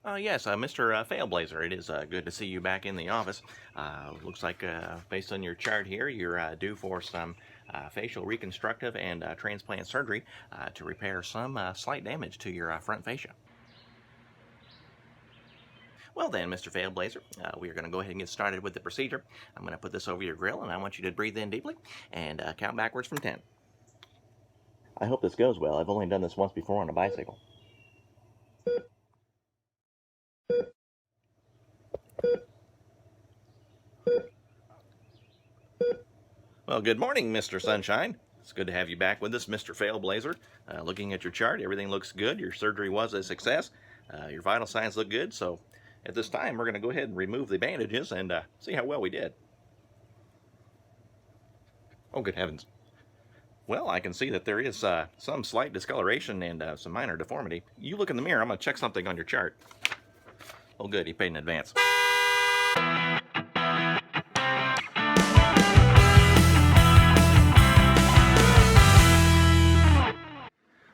Yes, Mr. Failblazer, it is good to see you back in the office. Looks like, based on your chart here, you're due for some facial reconstructive and transplant surgery to repair some slight damage to your front fascia. Well then, Mr. Failblazer, we are going to go ahead and get started with the procedure. I'm going to put this over your grill, and I want you to breathe in deeply and count backwards from 10. I hope this goes well. I've only done this once before on a bicycle. Well, good morning, Mr. Sunshine. It's good to have you back with us, Mr. Failblazer. Looking at your chart, everything looks good. Your surgery was a success. Your vital signs look good. So at this time, we're going to go ahead and remove the bandages and see how well we did. Oh, good heavens. Well, I can see that there is some slight discoloration and some minor deformity. You look in the mirror. I'm going to check something on your chart. Oh, good. You paid in advance.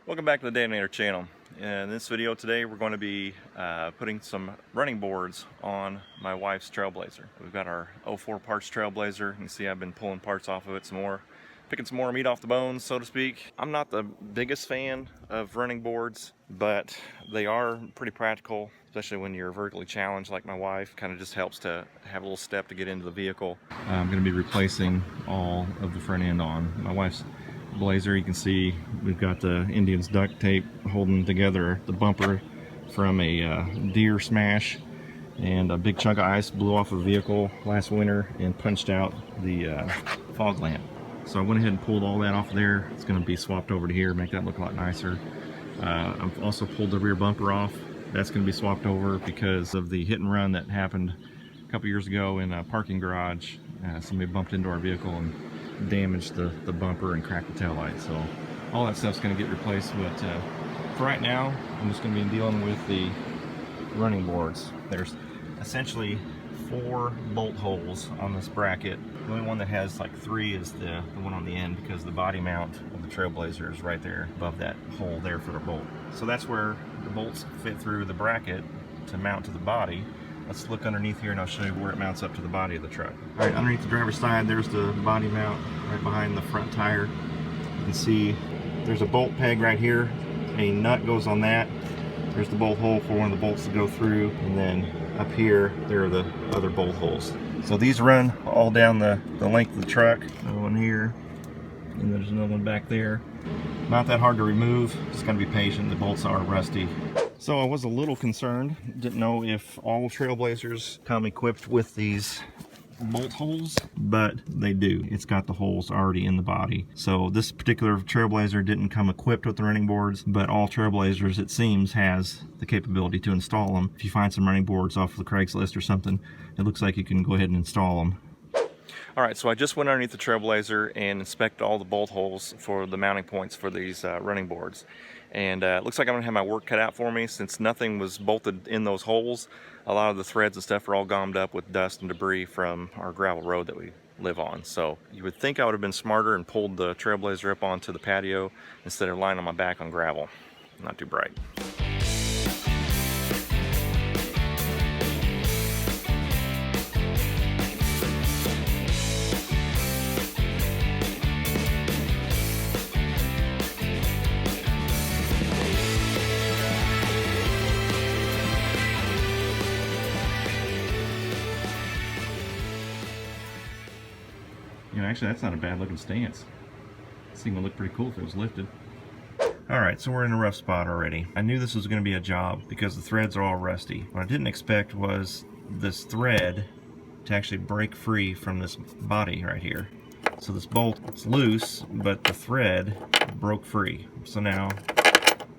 Welcome back to the Detonator channel. In this video today we're going to be putting some running boards on my wife's Trailblazer. We've got our 04 parts Trailblazer. You can see I've been pulling parts off of it some more, picking some more meat off the bones, so to speak. I'm not the biggest fan of running boards, but they are pretty practical, especially when you're vertically challenged like my wife. Kind of just helps to have a little step to get into the vehicle. I'm going to be replacing all of the front end on my wife's Blazer. You can see we've got the Indian's duct tape holding together the bumper from a deer smash, and a big chunk of ice blew off a vehicle last winter and punched out the fog lamp. So I went ahead and pulled all that off of there. It's going to be swapped over to here, make that look a lot nicer. I've also pulled the rear bumper off. That's going to be swapped over because of the hit and run that happened a couple years ago in a parking garage. Somebody bumped into our vehicle and damaged the bumper and cracked the taillight. So all that stuff's going to get replaced, but for right now I'm just going to be dealing with the running boards. There's essentially 4 bolt holes on this bracket. The only one that has like 3 is the one on the end, because the body mount of the Trailblazer is right there above that hole there for the bolt. So that's where the bolts fit through the bracket to mount to the body. Let's look underneath here and I'll show you where it mounts up to the body of the truck. All right, underneath the driver's side, there's the body mount right behind the front tire. You can see there's a bolt peg right here. A nut goes on that. There's the bolt hole for one of the bolts to go through, and then up here, there are the other bolt holes. So these run all down the length of the truck. Another one here, and there's another one back there. Not that hard to remove, just gotta be patient. The bolts are rusty. So I was a little concerned, didn't know if all Trailblazers come equipped with these bolt holes, but they do. It's got the holes already in the body. So this particular Trailblazer didn't come equipped with the running boards, but all Trailblazers, it seems, has the capability to install them. If you find some running boards off of the Craigslist or something, it looks like you can go ahead and install them. Alright, so I just went underneath the Trailblazer and inspected all the bolt holes for the mounting points for these running boards. And it looks like I'm going to have my work cut out for me, since nothing was bolted in those holes. A lot of the threads and stuff are all gommed up with dust and debris from our gravel road that we live on. So you would think I would have been smarter and pulled the Trailblazer up onto the patio instead of lying on my back on gravel. Not too bright. You know, actually that's not a bad looking stance. This thing would look pretty cool if it was lifted. Alright, so we're in a rough spot already. I knew this was going to be a job because the threads are all rusty. What I didn't expect was this thread to actually break free from this body right here. So this bolt is loose, but the thread broke free. So now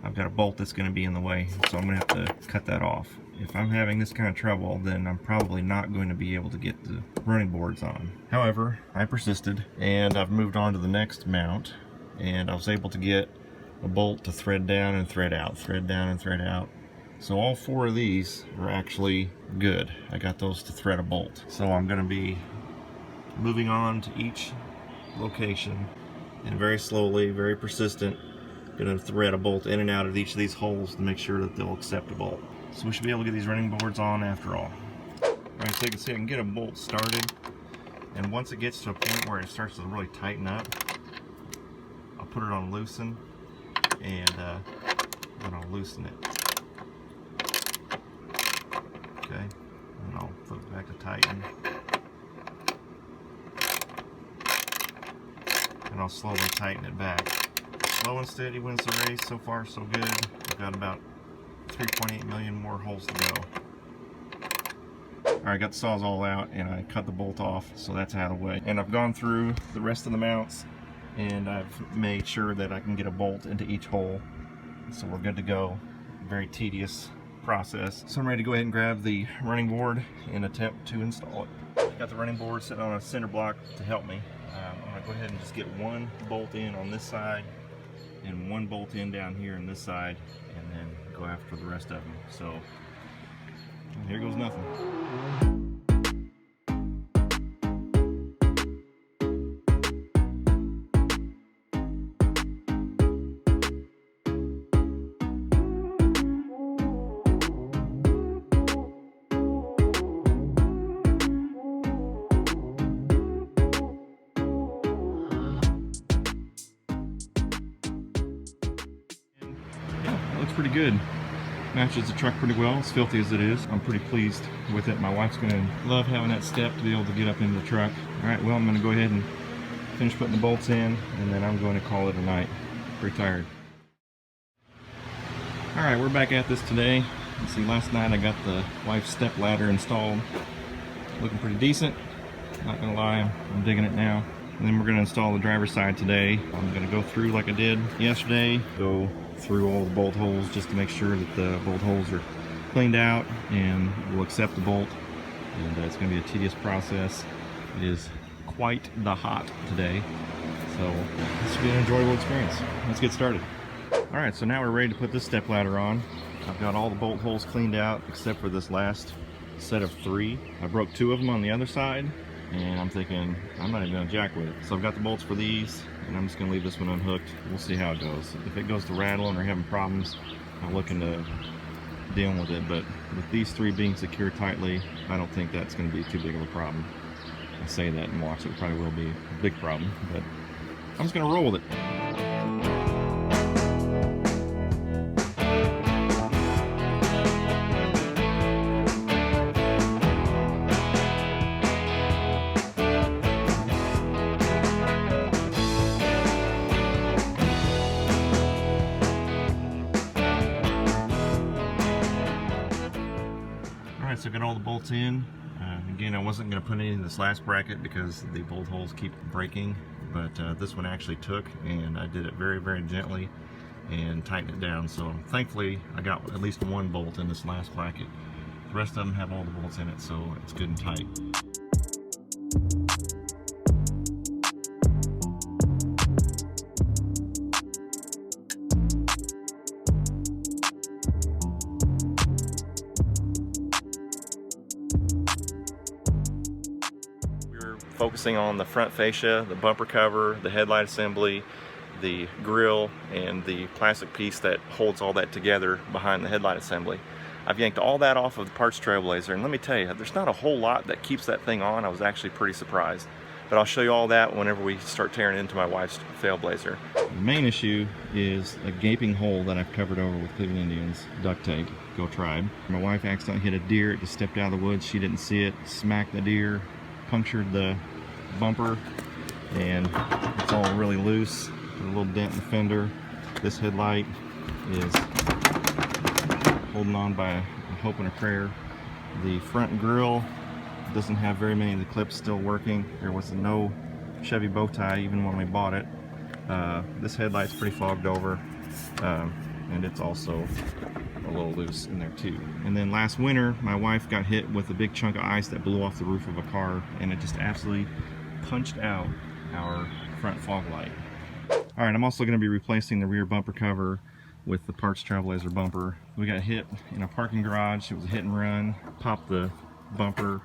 I've got a bolt that's going to be in the way, so I'm going to have to cut that off. If I'm having this kind of trouble, then I'm probably not going to be able to get the running boards on. However, I persisted, and I've moved on to the next mount, and I was able to get a bolt to thread down and thread out, thread down and thread out. So all 4 of these are actually good. I got those to thread a bolt. So I'm going to be moving on to each location, and very slowly, very persistent, going to thread a bolt in and out of each of these holes to make sure that they'll accept a bolt. So we should be able to get these running boards on after all. Alright, so you can see I can get a bolt started, and once it gets to a point where it starts to really tighten up, I'll put it on loosen, and then I'll loosen it. Okay, and I'll flip it back to tighten. And I'll slowly tighten it back. Slow and steady wins the race. So far, so good. I've got about 3.8 million more holes to go. Alright, got the saws all out, and I cut the bolt off, so that's out of the way. And I've gone through the rest of the mounts, and I've made sure that I can get a bolt into each hole. So we're good to go. Very tedious process. So I'm ready to go ahead and grab the running board and attempt to install it. Got the running board sitting on a center block to help me. I'm going to go ahead and just get one bolt in on this side and one bolt in down here on this side, and then go after the rest of them. So here goes nothing. Looks pretty good. Matches the truck pretty well, as filthy as it is. I'm pretty pleased with it. My wife's gonna love having that step to be able to get up into the truck. Alright, well, I'm gonna go ahead and finish putting the bolts in, and then I'm going to call it a night. Pretty tired. Alright, we're back at this today. You see, last night I got the wife's step ladder installed. Looking pretty decent. Not gonna lie, I'm digging it now. And then we're gonna install the driver's side today. I'm gonna go through like I did yesterday, go through all the bolt holes just to make sure that the bolt holes are cleaned out, and we'll accept the bolt. And it's going to be a tedious process. It is quite the hot today, so this should be an enjoyable experience. Let's get started. Alright, so now we're ready to put this step ladder on. I've got all the bolt holes cleaned out except for this last set of 3. I broke 2 of them on the other side, and I'm thinking I'm not even going to jack with it. So I've got the bolts for these, and I'm just going to leave this one unhooked. We'll see how it goes. If it goes to rattling or having problems, I'll look into dealing with it. But with these 3 being secured tightly, I don't think that's going to be too big of a problem. I say that and watch it probably will be a big problem, but I'm just going to roll with it. So I got all the bolts in. Again, I wasn't going to put any in this last bracket because the bolt holes keep breaking, but this one actually took, and I did it very, very gently and tightened it down. So thankfully I got at least 1 bolt in this last bracket. The rest of them have all the bolts in it, so it's good and tight. Focusing on the front fascia, the bumper cover, the headlight assembly, the grille, and the plastic piece that holds all that together behind the headlight assembly. I've yanked all that off of the parts Trailblazer, and let me tell you, there's not a whole lot that keeps that thing on. I was actually pretty surprised. But I'll show you all that whenever we start tearing into my wife's Failblazer. The main issue is a gaping hole that I've covered over with Cleveland Indians duct tape. Go Tribe. My wife accidentally hit a deer. It just stepped out of the woods. She didn't see it. Smacked the deer. Punctured the bumper, and it's all really loose. Got a little dent in the fender. This headlight is holding on by a hope and a prayer. The front grille doesn't have very many of the clips still working. There was no Chevy bow tie even when we bought it. This headlight's pretty fogged over, and it's also a little loose in there too. And then last winter my wife got hit with a big chunk of ice that blew off the roof of a car, and it just absolutely punched out our front fog light. Alright, I'm also going to be replacing the rear bumper cover with the parts Trailblazer bumper. We got hit in a parking garage. It was a hit and run. Popped the bumper,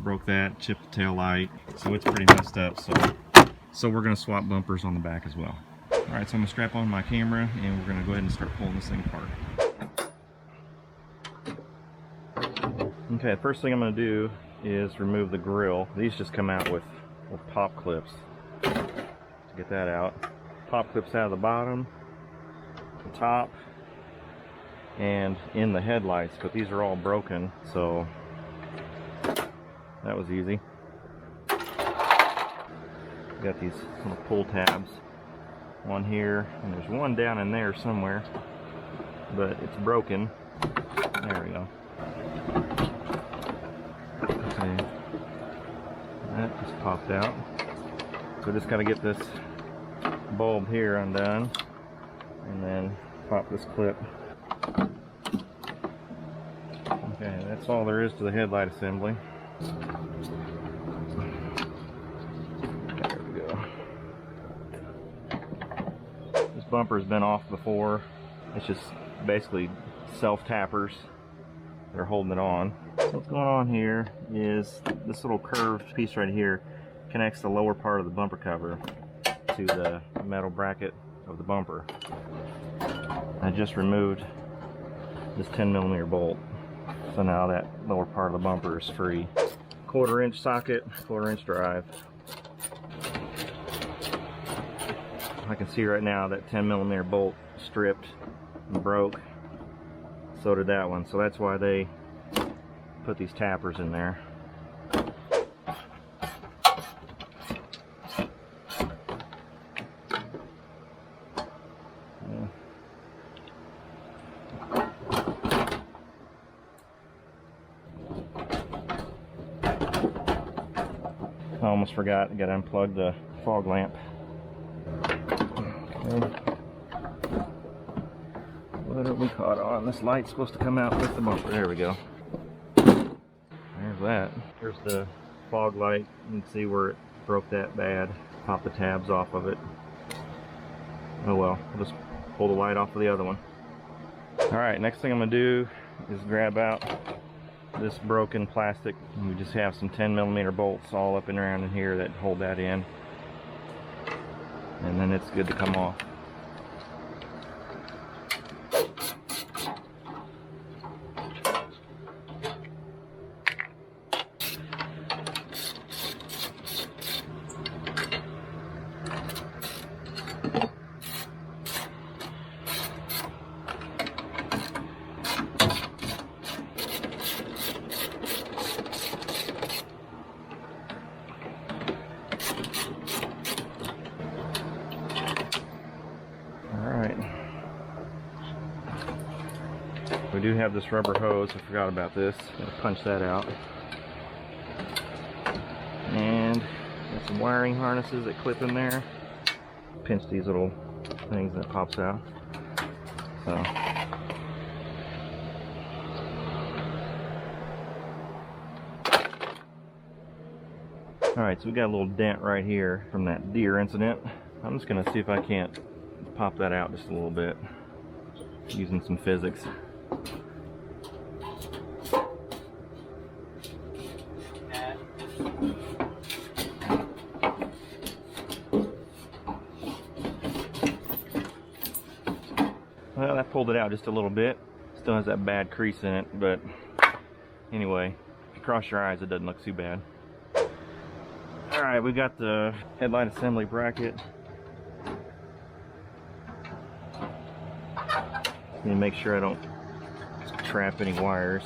broke that, chipped the tail light, so it's pretty messed up. So we're going to swap bumpers on the back as well. Alright, so I'm going to strap on my camera, and we're going to go ahead and start pulling this thing apart. Okay, first thing I'm going to do is remove the grill. These just come out with pop clips. To get that out. Pop clips out of the bottom, the top, and in the headlights, but these are all broken, so that was easy. Got these little pull tabs, one here, and there's one down in there somewhere, but it's broken. There we go. Okay, that just popped out. So just gotta get this bulb here undone, and then pop this clip. Okay, that's all there is to the headlight assembly. There we go. This bumper's been off before. It's just basically self-tappers. They're holding it on. So what's going on here is this little curved piece right here connects the lower part of the bumper cover to the metal bracket of the bumper. I just removed this 10mm bolt, so now that lower part of the bumper is free. 1/4 inch socket, 1/4 inch drive. I can see right now that 10mm bolt stripped and broke. So did that one, so that's why they put these tappers in there. I almost forgot, I gotta unplug the fog lamp. Okay. What have we caught on? This light's supposed to come out with the bumper. There we go. There's that. Here's the fog light. You can see where it broke that bad. Pop the tabs off of it. Oh well, I'll just pull the light off of the other one. Alright, next thing I'm going to do is grab out this broken plastic. We just have some 10mm bolts all up and around in here that hold that in, and then it's good to come off. We do have this rubber hose. I forgot about this. Gotta punch that out. And got some wiring harnesses that clip in there. Pinch these little things that pops out. So. Alright, so we got a little dent right here from that deer incident. I'm just gonna see if I can't pop that out just a little bit using some physics. Well, that pulled it out just a little bit. Still has that bad crease in it, but anyway, if you cross your eyes, it doesn't look too bad. Alright, we got the headlight assembly bracket. Need to make sure I don't trap any wires.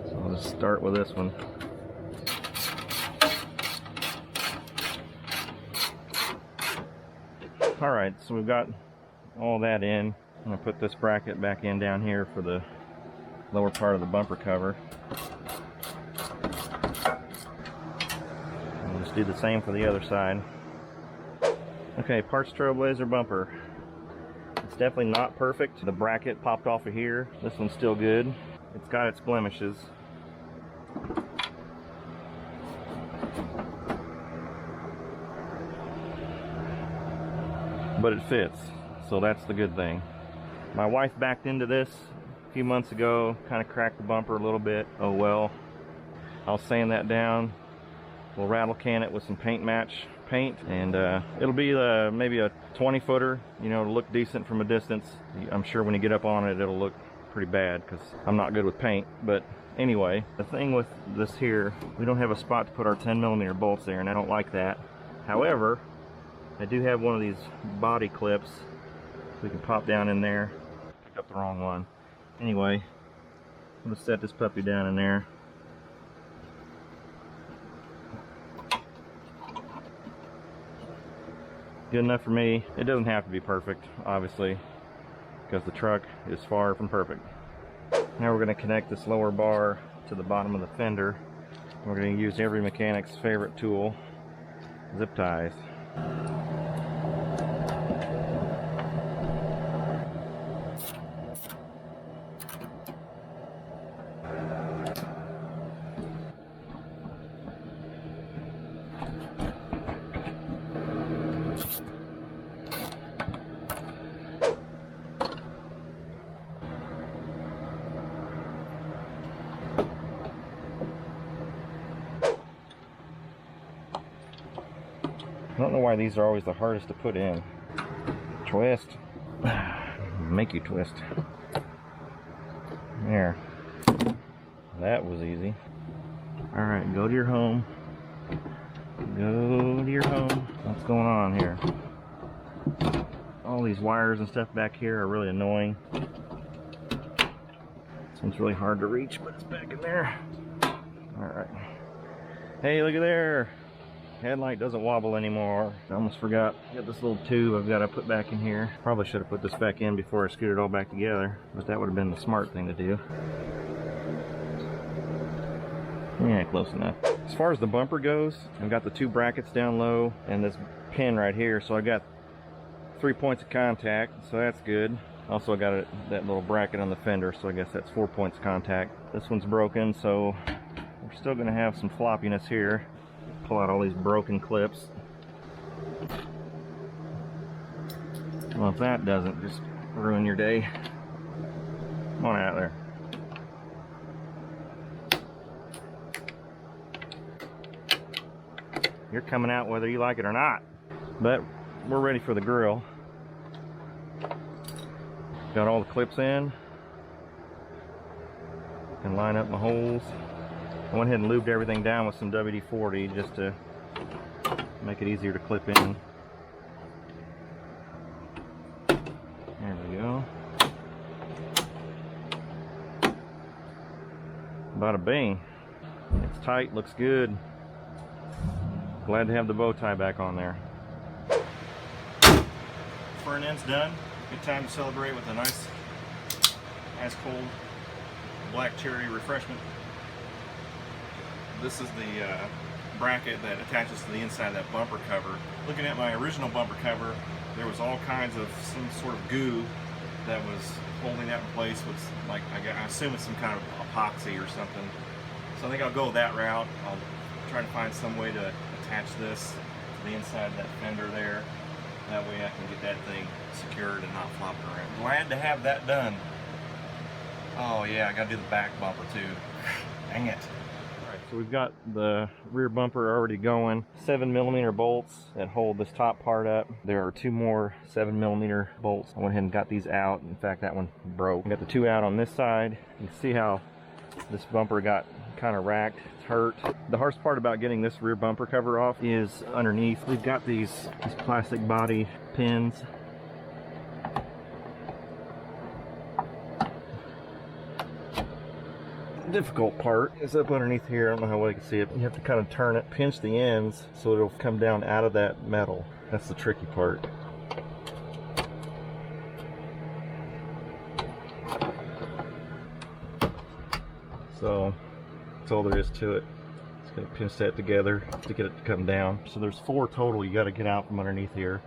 So I'll just start with this one. Alright, so we've got all that in. I'm going to put this bracket back in down here for the lower part of the bumper cover. We'll just do the same for the other side. Okay, parts Trailblazer bumper. It's definitely not perfect. The bracket popped off of here. This one's still good. It's got its blemishes. But it fits, so that's the good thing. My wife backed into this a few months ago, kind of cracked the bumper a little bit. Oh well. I'll sand that down. We'll rattle can it with some paint match paint, and it'll be maybe a 20-footer. You know, it'll look decent from a distance. I'm sure when you get up on it, it'll look pretty bad because I'm not good with paint. But anyway, the thing with this here, we don't have a spot to put our 10mm bolts there, and I don't like that. However, I do have one of these body clips we can pop down in there. Picked up the wrong one. Anyway, I'm gonna set this puppy down in there. Good enough for me. It doesn't have to be perfect, obviously, because the truck is far from perfect. Now we're going to connect this lower bar to the bottom of the fender. We're going to use every mechanic's favorite tool, zip ties. I don't know why these are always the hardest to put in. Twist. Make you twist. There. That was easy. Alright, go to your home. Go to your home. What's going on here? All these wires and stuff back here are really annoying. This one's really hard to reach, but it's back in there. Alright. Hey, look at there. Headlight doesn't wobble anymore. I almost forgot. I got this little tube I've got to put back in here. Probably should have put this back in before I screwed it all back together, but that would have been the smart thing to do. Yeah, close enough. As far as the bumper goes, I've got the two brackets down low and this pin right here, so I got 3 points of contact, so that's good. Also, I got that little bracket on the fender, so I guess that's 4 points of contact. This one's broken, so we're still going to have some floppiness here. Pull out all these broken clips. Well, if that doesn't just ruin your day, come on out there. You're coming out whether you like it or not. But we're ready for the grill. Got all the clips in. Can line up my holes. I went ahead and lubed everything down with some WD-40 just to make it easier to clip in. There we go. Bada bing. It's tight, looks good. Glad to have the bow tie back on there. Front end's done. Good time to celebrate with a nice ice cold black cherry refreshment. This is the bracket that attaches to the inside of that bumper cover. Looking at my original bumper cover, there was all kinds of some sort of goo that was holding that in place with, like, I assume it's some kind of epoxy or something. So I think I'll go that route. I'll try to find some way to attach this to the inside of that fender there. That way I can get that thing secured and not flopping around. Glad to have that done. Oh yeah, I gotta do the back bumper too. Dang it. So we've got the rear bumper already going. 7mm bolts that hold this top part up. There are 2 more 7mm bolts. I went ahead and got these out. In fact, that one broke. I got the 2 out on this side. You can see how this bumper got kind of racked. It's hurt. The hardest part about getting this rear bumper cover off is underneath. We've got these plastic body pins. Difficult part is up underneath here. I don't know how well you can see it. You have to kind of turn it, pinch the ends so it'll come down out of that metal. That's the tricky part. So that's all there is to it. Just gonna pinch that together to get it to come down. So there's 4 total you got to get out from underneath here.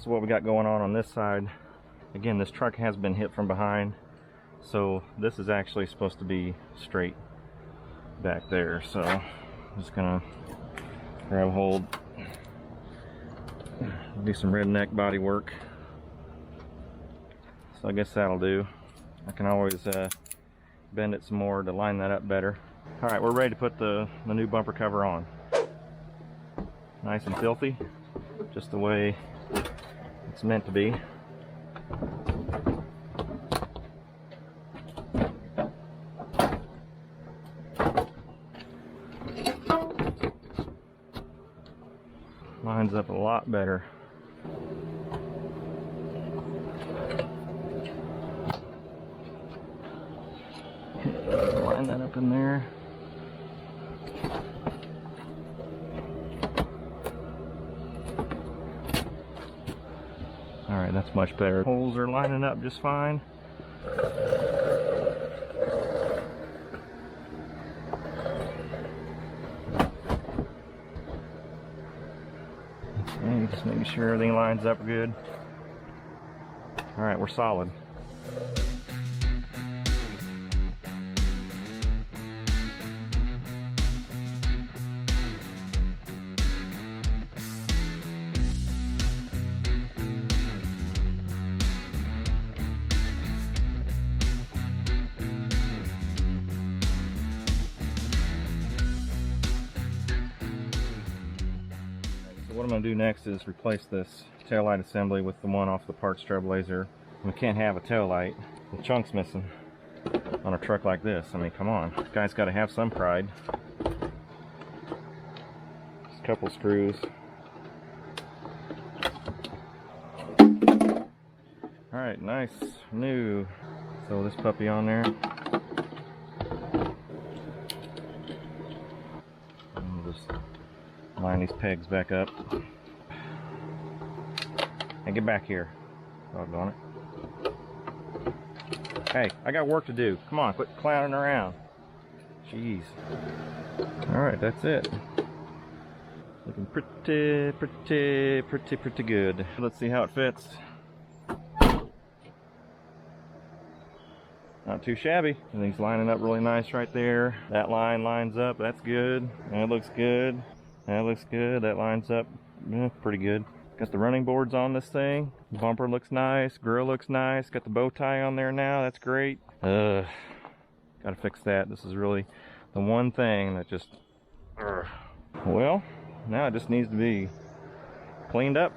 What we got going on this side. Again, this truck has been hit from behind, so this is actually supposed to be straight back there. So I'm just gonna grab hold, Do some redneck body work. So I guess that'll do. I can always bend it some more to line that up better. All right, we're ready to put the new bumper cover on. Nice and filthy, just the way it's meant to be. Lines up a lot better. Line that up in there. All right, that's much better. Holes are lining up just fine. Okay, just making sure everything lines up good. All right, we're solid. What I'm going to do next is replace this taillight assembly with the one off the parts Trailblazer. We can't have a taillight. The chunk's missing on a truck like this. I mean, come on. This guy's got to have some pride. Just a couple screws. Alright, nice, new. Throw this puppy on there. And we'll just line these pegs back up. And get back here. Doggone it. Hey, I got work to do. Come on, quit clowning around. Jeez. Alright, that's it. Looking pretty good. Let's see how it fits. Not too shabby. Everything's lining up really nice right there. That line lines up. That's good. That looks good. That looks good. That lines up pretty good. Got the running boards on this thing. Bumper looks nice. Grill looks nice. Got the bow tie on there now. That's great. Gotta fix that. This is really the one thing that just... Well, now it just needs to be cleaned up.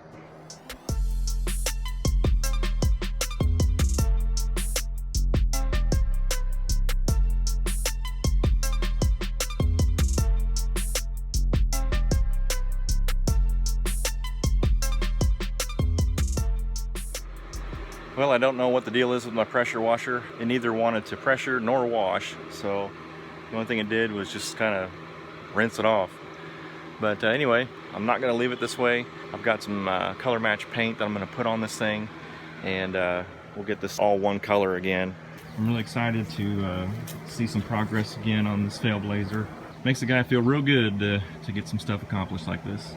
Well, I don't know what the deal is with my pressure washer. It neither wanted to pressure nor wash, so the only thing it did was just kind of rinse it off. But anyway, I'm not going to leave it this way. I've got some color match paint that I'm going to put on this thing, and we'll get this all one color again. I'm really excited to see some progress again on this Failblazer. Makes the guy feel real good to get some stuff accomplished like this.